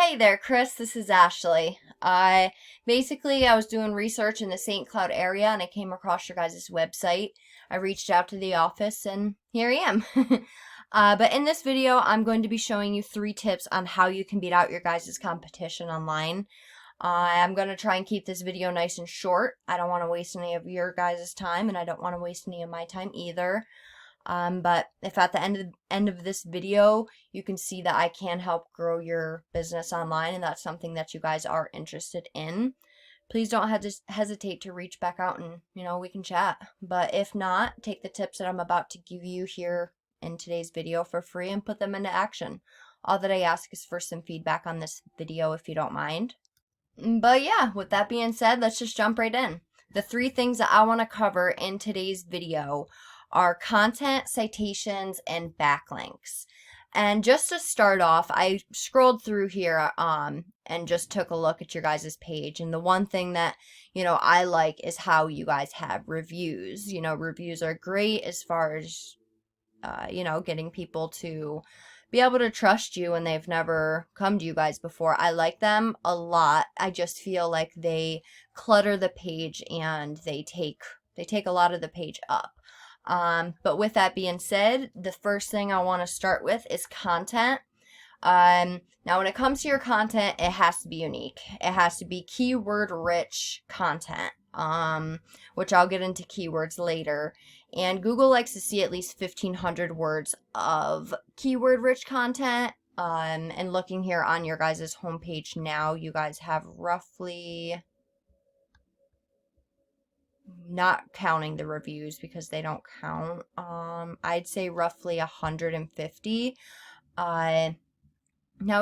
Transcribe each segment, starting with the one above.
Hey there, Chris. This is Ashley. I was doing research in the St. Cloud area and I came across your guys' website. I reached out to the office and here I am. But in this video, I'm going to be showing you 3 tips on how you can beat out your guys' competition online. I'm going to try and keep this video nice and short. I don't want to waste any of your guys' time and I don't want to waste any of my time either. But if at the end of this video, you can see that I can help grow your business online and that's something that you guys are interested in, please don't hesitate to reach back out and, we can chat. But if not, take the tips that I'm about to give you here in today's video for free and put them into action. All that I ask is for some feedback on this video if you don't mind. But yeah, with that being said, let's just jump right in. The 3 things that I want to cover in today's video are content, citations, and backlinks. And just to start off, I scrolled through here and just took a look at your guys' page. And the one thing that, I like is how you guys have reviews. Reviews are great as far as, getting people to be able to trust you when they've never come to you guys before. I like them a lot. I just feel like they clutter the page and they take a lot of the page up. But with that being said, the first thing I want to start with is content. Now when it comes to your content, it has to be unique. It has to be keyword rich content, which I'll get into keywords later. And Google likes to see at least 1,500 words of keyword rich content. And looking here on your guys' homepage now, you guys have roughly, not counting the reviews because they don't count, I'd say roughly 150. Now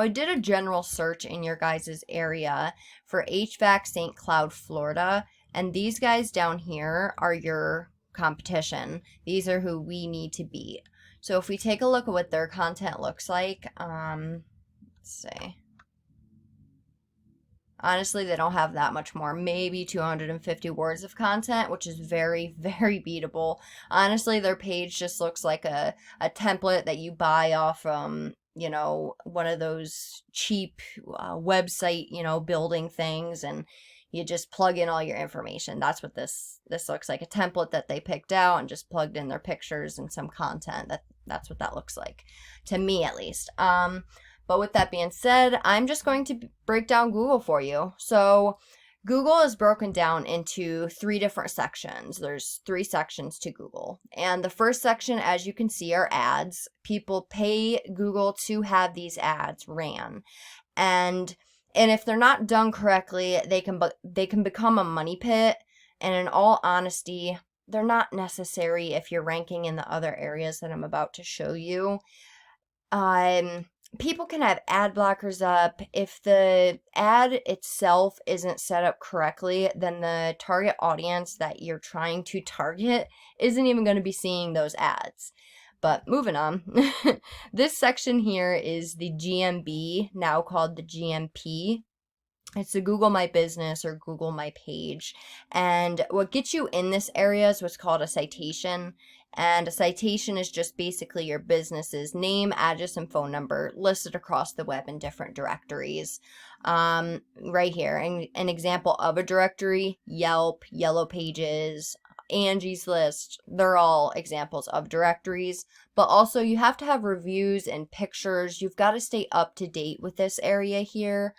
I did a general search in your guys' area for HVAC St. Cloud, Florida, and these guys down here are your competition. These are who we need to beat. So if we take a look at what their content looks like, let's see. Honestly, they don't have that much more. Maybe 250 words of content, which is very, very beatable. Honestly, their page just looks like a template that you buy off from, one of those cheap website, building things, and you just plug in all your information. That's what this looks like. A template that they picked out and just plugged in their pictures and some content. That's what that looks like, to me at least. But with that being said, I'm just going to break down Google for you. So Google is broken down into 3 different sections. There's 3 sections to Google. And the first section, as you can see, are ads. People pay Google to have these ads ran. And if they're not done correctly, they can become a money pit. And in all honesty, they're not necessary if you're ranking in the other areas that I'm about to show you. People can have ad blockers up. If the ad itself isn't set up correctly, then the target audience that you're trying to target isn't even going to be seeing those ads. But moving on, this section here is the GMB, now called the GMP. It's the Google My Business or Google My Page. And what gets you in this area is what's called a citation. And a citation is just basically your business's name, address, and phone number listed across the web in different directories. Right here, an example of a directory: Yelp, Yellow Pages, Angie's List. They're all examples of directories. But also you have to have reviews and pictures. You've got to stay up to date with this area here.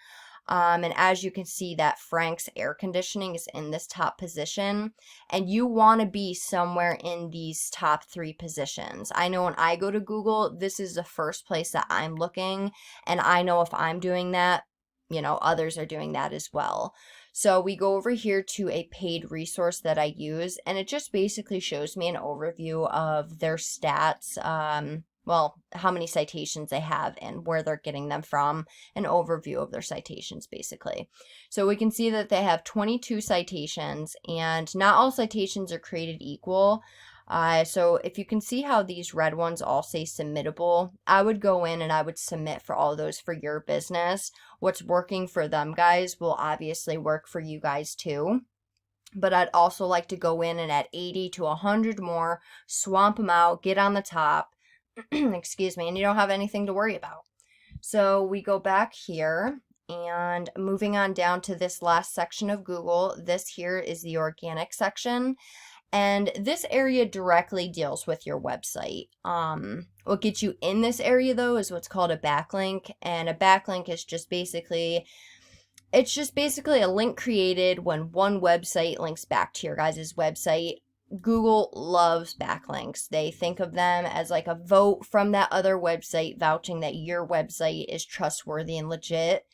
And as you can see, that Frank's air conditioning is in this top position, and you want to be somewhere in these top 3 positions. I know when I go to Google, this is the first place that I'm looking, and I know if I'm doing that, others are doing that as well. So we go over here to a paid resource that I use, and it just basically shows me an overview of their stats, how many citations they have and where they're getting them from, an overview of their citations basically. So we can see that they have 22 citations, and not all citations are created equal. So if you can see how these red ones all say submittable, I would go in and I would submit for all those for your business. What's working for them guys will obviously work for you guys too. But I'd also like to go in and add 80 to 100 more, swamp them out, get on the top, excuse me, and you don't have anything to worry about. So we go back here And moving on down to this last section of Google, this here is the organic section. And this area directly deals with your website. What gets you in this area though is what's called a backlink. And a backlink is just basically, it's just basically a link created when one website links back to your guys' website. Google loves backlinks. They think of them as like a vote from that other website vouching that your website is trustworthy and legit.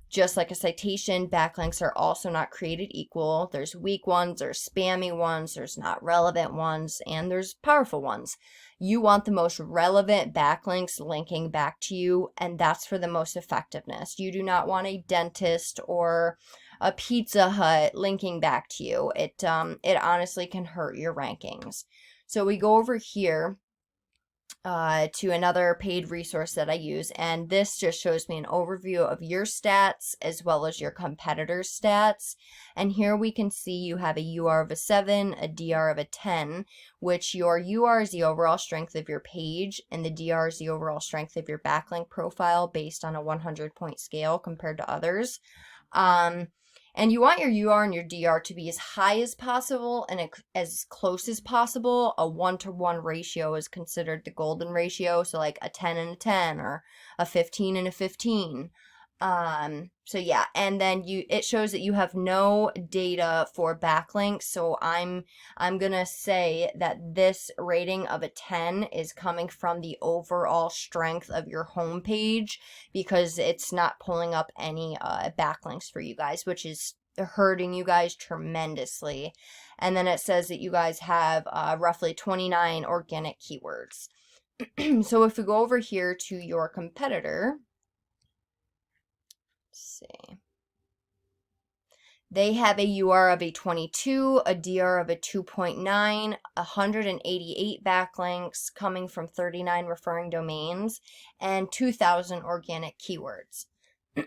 Just like a citation, backlinks are also not created equal. There's weak ones, there's spammy ones, there's not relevant ones, and there's powerful ones. You want the most relevant backlinks linking back to you, and that's for the most effectiveness. You do not want a dentist or a Pizza Hut linking back to you. It honestly can hurt your rankings. So we go over here to another paid resource that I use, and this just shows me an overview of your stats as well as your competitors' stats. And here we can see you have a UR of a 7, a DR of a 10, which your UR is the overall strength of your page, and the DR is the overall strength of your backlink profile based on a 100-point scale compared to others. And you want your UR and your DR to be as high as possible and as close as possible. A 1-to-1 ratio is considered the golden ratio. So like a 10 and a 10 or a 15 and a 15. So yeah, and then it shows that you have no data for backlinks. So I'm gonna say that this rating of a 10 is coming from the overall strength of your homepage, because it's not pulling up any backlinks for you guys, which is hurting you guys tremendously. And then it says that you guys have roughly 29 organic keywords. So if we go over here to your competitor, see. They have a UR of a 22, a DR of a 2.9, 188 backlinks coming from 39 referring domains, and 2,000 organic keywords.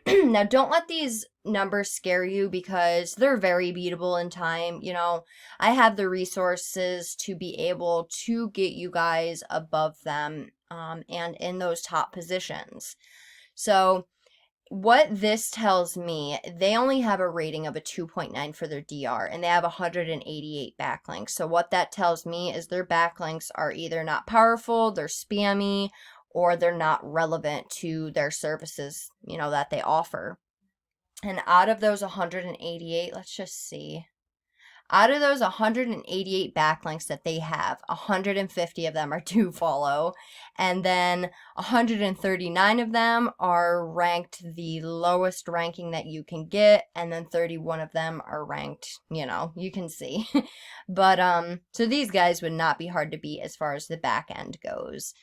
Now, don't let these numbers scare you, because they're very beatable in time. You know, I have the resources to be able to get you guys above them and in those top positions. So what this tells me, they only have a rating of a 2.9 for their DR, and they have 188 backlinks. So what that tells me is their backlinks are either not powerful, they're spammy, or they're not relevant to their services, you know, that they offer. And out of those 188, let's just see. Out of those 188 backlinks that they have, 150 of them are do follow, and then 139 of them are ranked the lowest ranking that you can get, and then 31 of them are ranked, you know, you can see. But so these guys would not be hard to beat as far as the back end goes.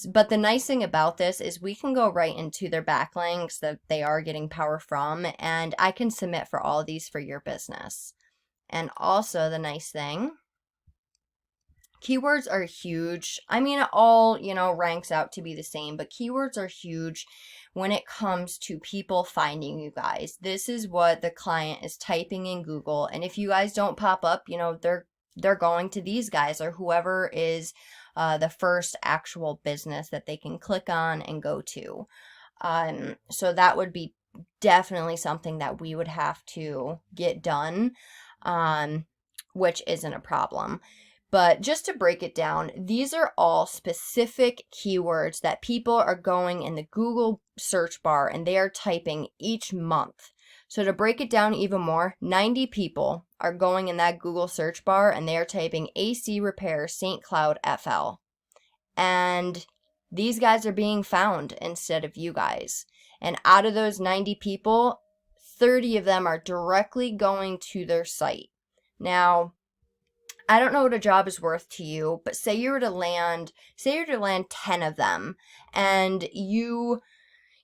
But the nice thing about this is we can go right into their backlinks that they are getting power from, and I can submit for all of these for your business. And also the nice thing, keywords are huge. I mean, it all, you know, ranks out to be the same, but keywords are huge when it comes to people finding you guys. This is what the client is typing in Google, and if you guys don't pop up, you know, they're going to these guys or whoever is the first actual business that they can click on and go to. So that would be definitely something that we would have to get done, which isn't a problem. But just to break it down, these are all specific keywords that people are going in the Google search bar and they are typing each month. So to break it down even more, 90 people are going in that Google search bar and they are typing AC repair St. Cloud FL. And these guys are being found instead of you guys. And out of those 90 people, 30 of them are directly going to their site. Now, I don't know what a job is worth to you, but say you were to land 10 of them, and you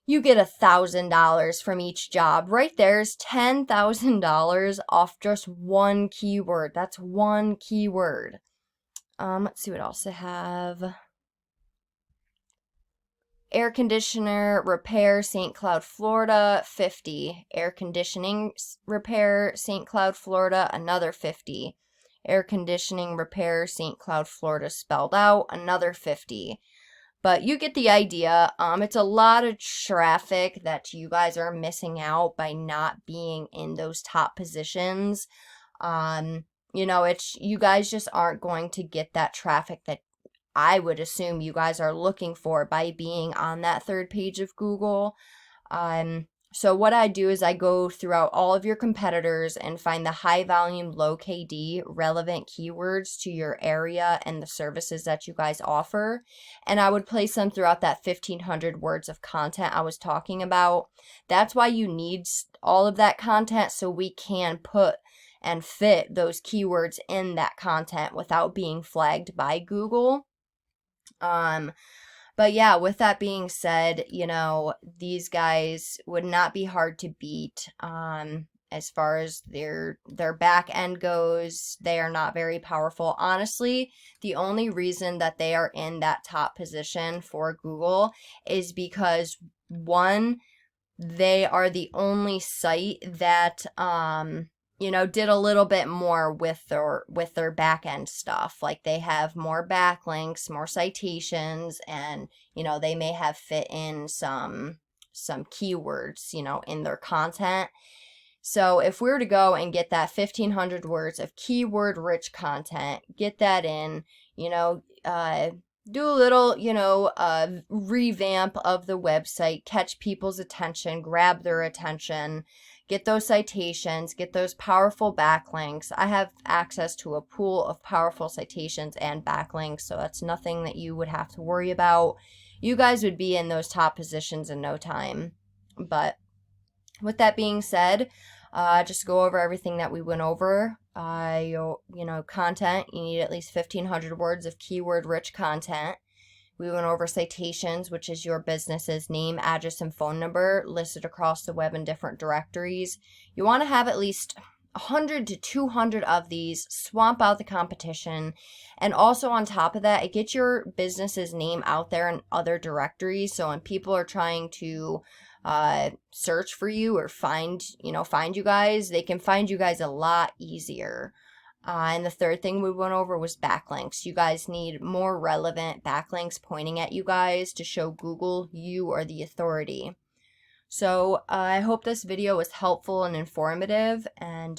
get $1,000 from each job. Right there's $10,000 off just one keyword. That's one keyword. Let's see what else I have. Air conditioner repair St. Cloud, Florida, 50. Air conditioning repair St. Cloud, Florida, another 50. Air conditioning repair St. Cloud, Florida spelled out, another 50. But you get the idea. It's a lot of traffic that you guys are missing out by not being in those top positions. Um, it's you guys just aren't going to get that traffic that I would assume you guys are looking for by being on that third page of Google. So what I do is I go throughout all of your competitors and find the high volume, low KD relevant keywords to your area and the services that you guys offer. And I would place them throughout that 1,500 words of content I was talking about. That's why you need all of that content, so we can put and fit those keywords in that content without being flagged by Google. But yeah, with that being said, these guys would not be hard to beat. As far as their back end goes, they are not very powerful. Honestly, the only reason that they are in that top position for Google is because, one, they are the only site that did a little bit more with their back end stuff. Like, they have more backlinks, more citations, and they may have fit in some keywords in their content. So if we were to go and get that 1,500 words of keyword rich content, get that in, do a little, revamp of the website, catch people's attention, grab their attention, get those citations, get those powerful backlinks. I have access to a pool of powerful citations and backlinks, so that's nothing that you would have to worry about. You guys would be in those top positions in no time. But with that being said, just go over everything that we went over. Content, you need at least 1,500 words of keyword-rich content. We went over citations, which is your business's name, address, and phone number listed across the web in different directories. You want to have at least 100 to 200 of these, swamp out the competition. And also on top of that, it gets your business's name out there in other directories. So when people are trying to search for you or find you guys, they can find you guys a lot easier. And the third thing we went over was backlinks. You guys need more relevant backlinks pointing at you guys to show Google you are the authority. So I hope this video was helpful and informative, and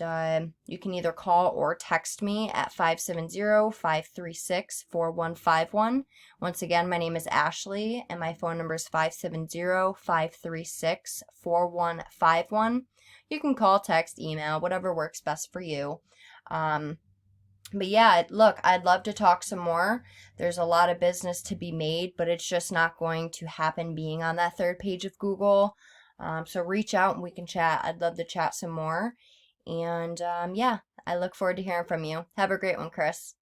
you can either call or text me at 570-536-4151. Once again, my name is Ashley, and my phone number is 570-536-4151. You can call, text, email, whatever works best for you. But yeah, look, I'd love to talk some more. There's a lot of business to be made, but it's just not going to happen being on that third page of Google. So reach out and we can chat. I'd love to chat some more. And yeah, I look forward to hearing from you. Have a great one, Chris.